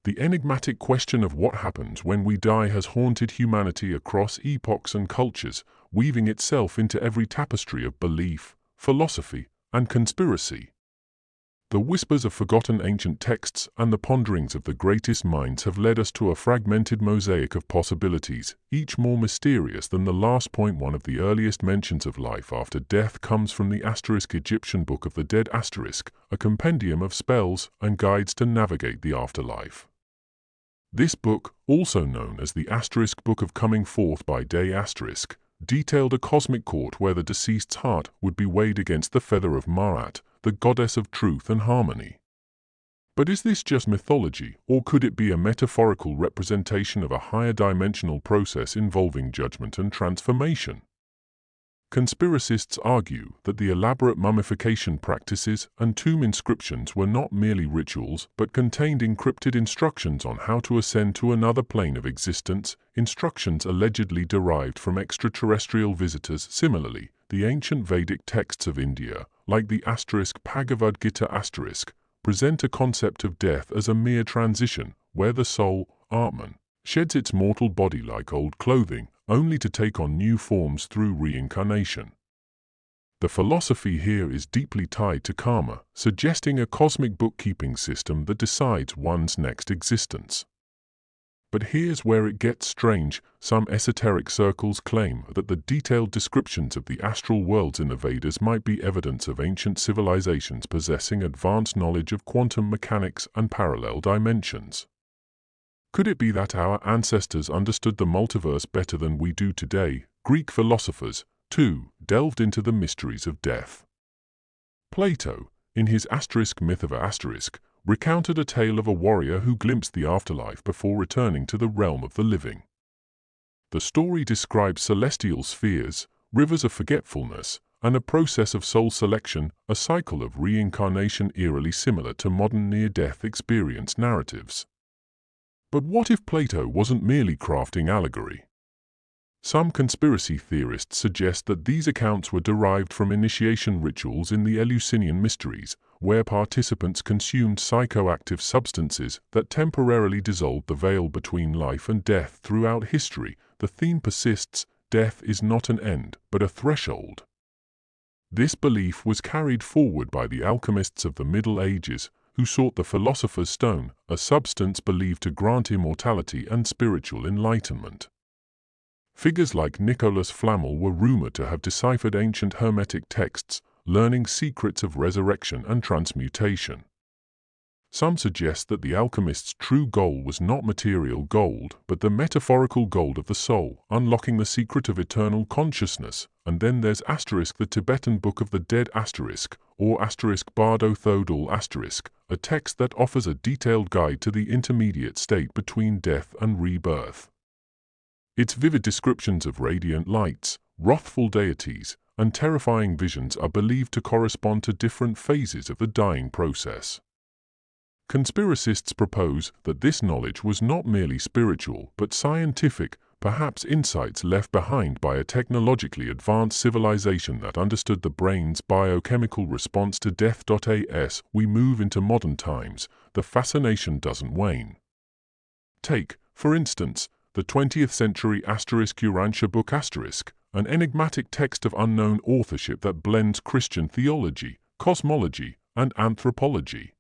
The enigmatic question of what happens when we die has haunted humanity across epochs and cultures, weaving itself into every tapestry of belief, philosophy, and conspiracy. The whispers of forgotten ancient texts and the ponderings of the greatest minds have led us to a fragmented mosaic of possibilities, each more mysterious than the last. One of the earliest mentions of life after death comes from the Egyptian Book of the Dead, a compendium of spells and guides to navigate the afterlife. This book, also known as the Book of Coming Forth by Day *, detailed a cosmic court where the deceased's heart would be weighed against the feather of Ma'at, the goddess of truth and harmony. But is this just mythology, or could it be a metaphorical representation of a higher dimensional process involving judgment and transformation? Conspiracists argue that the elaborate mummification practices and tomb inscriptions were not merely rituals but contained encrypted instructions on how to ascend to another plane of existence, instructions allegedly derived from extraterrestrial visitors. Similarly, the ancient Vedic texts of India, like the Bhagavad Gita present a concept of death as a mere transition, where the soul, Atman, sheds its mortal body like old clothing, only to take on new forms through reincarnation. The philosophy here is deeply tied to karma, suggesting a cosmic bookkeeping system that decides one's next existence. But here's where it gets strange. Some esoteric circles claim that the detailed descriptions of the astral worlds in the Vedas might be evidence of ancient civilizations possessing advanced knowledge of quantum mechanics and parallel dimensions. Could it be that our ancestors understood the multiverse better than we do today? Greek philosophers, too, delved into the mysteries of death. Plato, in his Myth of a recounted a tale of a warrior who glimpsed the afterlife before returning to the realm of the living. The story describes celestial spheres, rivers of forgetfulness, and a process of soul selection, a cycle of reincarnation eerily similar to modern near-death experience narratives. But what if Plato wasn't merely crafting allegory? Some conspiracy theorists suggest that these accounts were derived from initiation rituals in the Eleusinian Mysteries, where participants consumed psychoactive substances that temporarily dissolved the veil between life and death. Throughout history, the theme persists: death is not an end, but a threshold. This belief was carried forward by the alchemists of the Middle Ages, who sought the Philosopher's Stone, a substance believed to grant immortality and spiritual enlightenment. Figures like Nicholas Flamel were rumored to have deciphered ancient Hermetic texts, learning secrets of resurrection and transmutation. Some suggest that the alchemist's true goal was not material gold, but the metaphorical gold of the soul, unlocking the secret of eternal consciousness. And then there's the Tibetan Book of the Dead or Bardo Thodol a text that offers a detailed guide to the intermediate state between death and rebirth. Its vivid descriptions of radiant lights, wrathful deities, and terrifying visions are believed to correspond to different phases of the dying process. Conspiracists propose that this knowledge was not merely spiritual but scientific, perhaps insights left behind by a technologically advanced civilization that understood the brain's biochemical response to death. As we move into modern times, the fascination doesn't wane. Take, for instance, the 20th century Urantia Book an enigmatic text of unknown authorship that blends Christian theology, cosmology, and anthropology.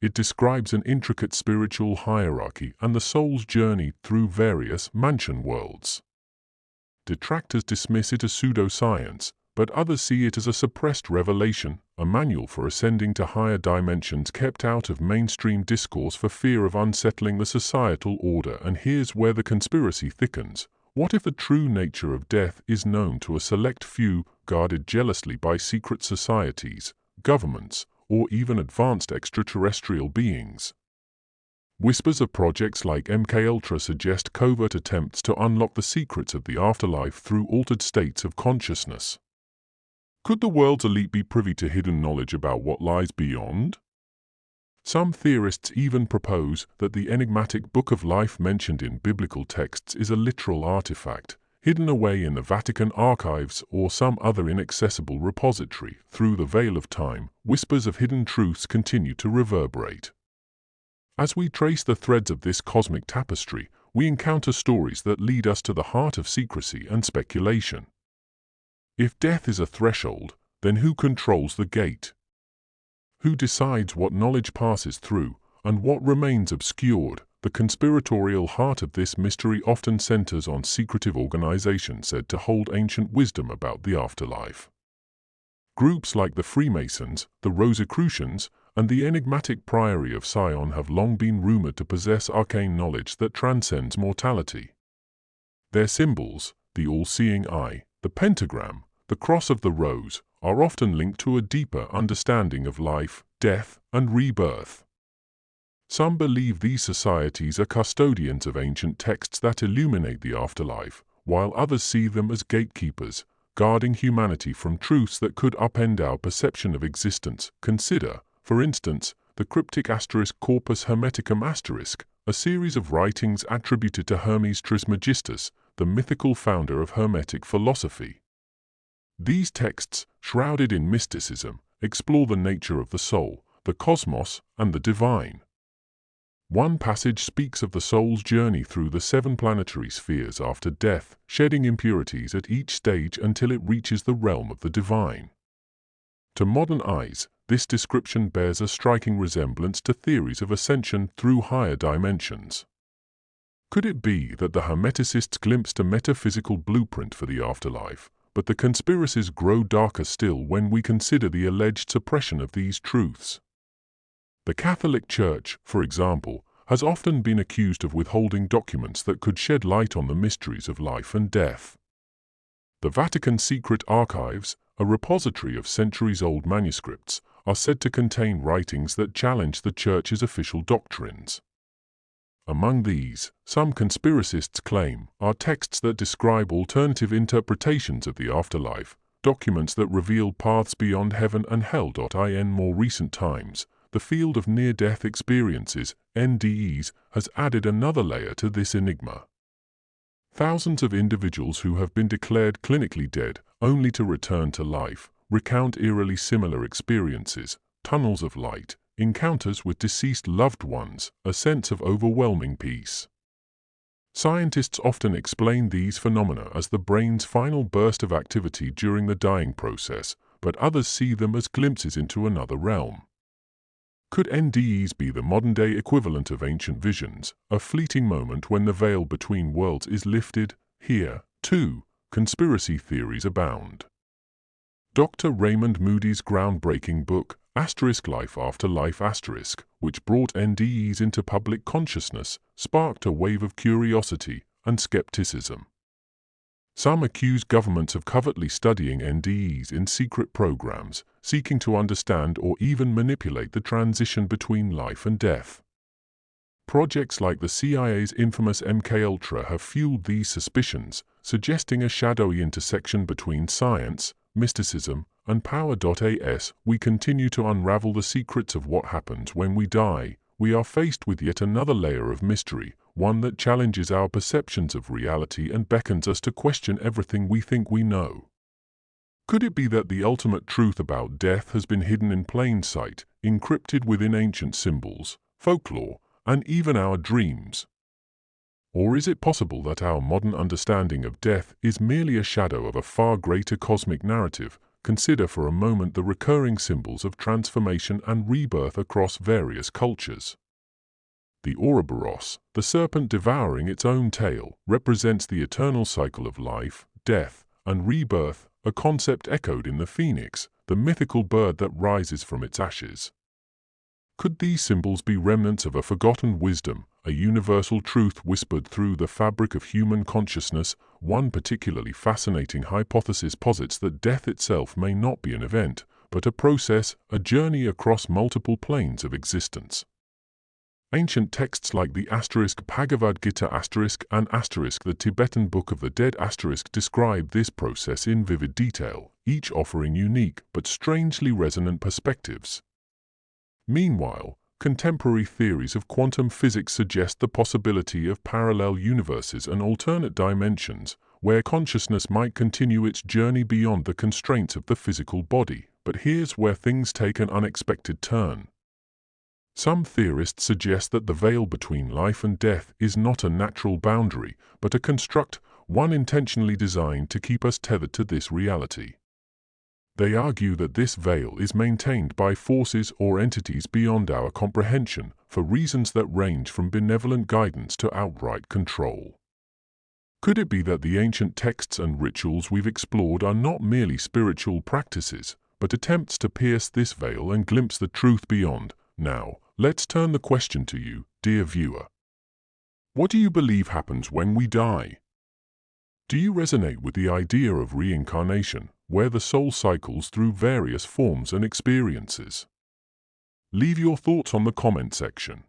It describes an intricate spiritual hierarchy and the soul's journey through various mansion worlds. Detractors dismiss it as pseudoscience, but others see it as a suppressed revelation, a manual for ascending to higher dimensions kept out of mainstream discourse for fear of unsettling the societal order. And here's where the conspiracy thickens. What if the true nature of death is known to a select few, guarded jealously by secret societies, governments, or even advanced extraterrestrial beings? Whispers of projects like MKUltra suggest covert attempts to unlock the secrets of the afterlife through altered states of consciousness. Could the world's elite be privy to hidden knowledge about what lies beyond? Some theorists even propose that the enigmatic Book of Life mentioned in biblical texts is a literal artifact, hidden away in the Vatican archives or some other inaccessible repository. Through the veil of time, whispers of hidden truths continue to reverberate. As we trace the threads of this cosmic tapestry, we encounter stories that lead us to the heart of secrecy and speculation. If death is a threshold, then who controls the gate? Who decides what knowledge passes through, and what remains obscured? The conspiratorial heart of this mystery often centers on secretive organizations said to hold ancient wisdom about the afterlife. Groups like the Freemasons, the Rosicrucians, and the enigmatic Priory of Sion have long been rumored to possess arcane knowledge that transcends mortality. Their symbols, the all-seeing eye, the pentagram, the cross of the rose, are often linked to a deeper understanding of life, death, and rebirth. Some believe these societies are custodians of ancient texts that illuminate the afterlife, while others see them as gatekeepers, guarding humanity from truths that could upend our perception of existence. Consider, for instance, the cryptic Corpus Hermeticum a series of writings attributed to Hermes Trismegistus, the mythical founder of Hermetic philosophy. These texts, shrouded in mysticism, explore the nature of the soul, the cosmos, and the divine. One passage speaks of the soul's journey through the 7 planetary spheres after death, shedding impurities at each stage until it reaches the realm of the divine. To modern eyes, this description bears a striking resemblance to theories of ascension through higher dimensions. Could it be that the Hermeticists glimpsed a metaphysical blueprint for the afterlife, but the conspiracies grow darker still when we consider the alleged suppression of these truths? The Catholic Church, for example, has often been accused of withholding documents that could shed light on the mysteries of life and death. The Vatican's secret archives, a repository of centuries-old manuscripts, are said to contain writings that challenge the Church's official doctrines. Among these, some conspiracists claim, are texts that describe alternative interpretations of the afterlife, documents that reveal paths beyond heaven and hell. In more recent times, the field of near-death experiences, NDEs, has added another layer to this enigma. Thousands of individuals who have been declared clinically dead, only to return to life, recount eerily similar experiences: tunnels of light, encounters with deceased loved ones, a sense of overwhelming peace. Scientists often explain these phenomena as the brain's final burst of activity during the dying process, but others see them as glimpses into another realm. Could NDEs be the modern-day equivalent of ancient visions, a fleeting moment when the veil between worlds is lifted? Here, too, conspiracy theories abound. Dr. Raymond Moody's groundbreaking book, Life After Life *, which brought NDEs into public consciousness, sparked a wave of curiosity and skepticism. Some accuse governments of covertly studying NDEs in secret programs, seeking to understand or even manipulate the transition between life and death. Projects like the CIA's infamous MKUltra have fueled these suspicions, suggesting a shadowy intersection between science, mysticism, and power. As we continue to unravel the secrets of what happens when we die, we are faced with yet another layer of mystery, one that challenges our perceptions of reality and beckons us to question everything we think we know. Could it be that the ultimate truth about death has been hidden in plain sight, encrypted within ancient symbols, folklore, and even our dreams? Or is it possible that our modern understanding of death is merely a shadow of a far greater cosmic narrative? Consider for a moment the recurring symbols of transformation and rebirth across various cultures. The Ouroboros, the serpent devouring its own tail, represents the eternal cycle of life, death, and rebirth, a concept echoed in the phoenix, the mythical bird that rises from its ashes. Could these symbols be remnants of a forgotten wisdom, a universal truth whispered through the fabric of human consciousness? One particularly fascinating hypothesis posits that death itself may not be an event, but a process, a journey across multiple planes of existence. Ancient texts like the Bhagavad Gita and the Tibetan Book of the Dead describe this process in vivid detail, each offering unique but strangely resonant perspectives. Meanwhile, contemporary theories of quantum physics suggest the possibility of parallel universes and alternate dimensions, where consciousness might continue its journey beyond the constraints of the physical body. But here's where things take an unexpected turn. Some theorists suggest that the veil between life and death is not a natural boundary, but a construct, one intentionally designed to keep us tethered to this reality. They argue that this veil is maintained by forces or entities beyond our comprehension, for reasons that range from benevolent guidance to outright control. Could it be that the ancient texts and rituals we've explored are not merely spiritual practices, but attempts to pierce this veil and glimpse the truth beyond? Now, let's turn the question to you, dear viewer. What do you believe happens when we die? Do you resonate with the idea of reincarnation, where the soul cycles through various forms and experiences? Leave your thoughts on the comment section.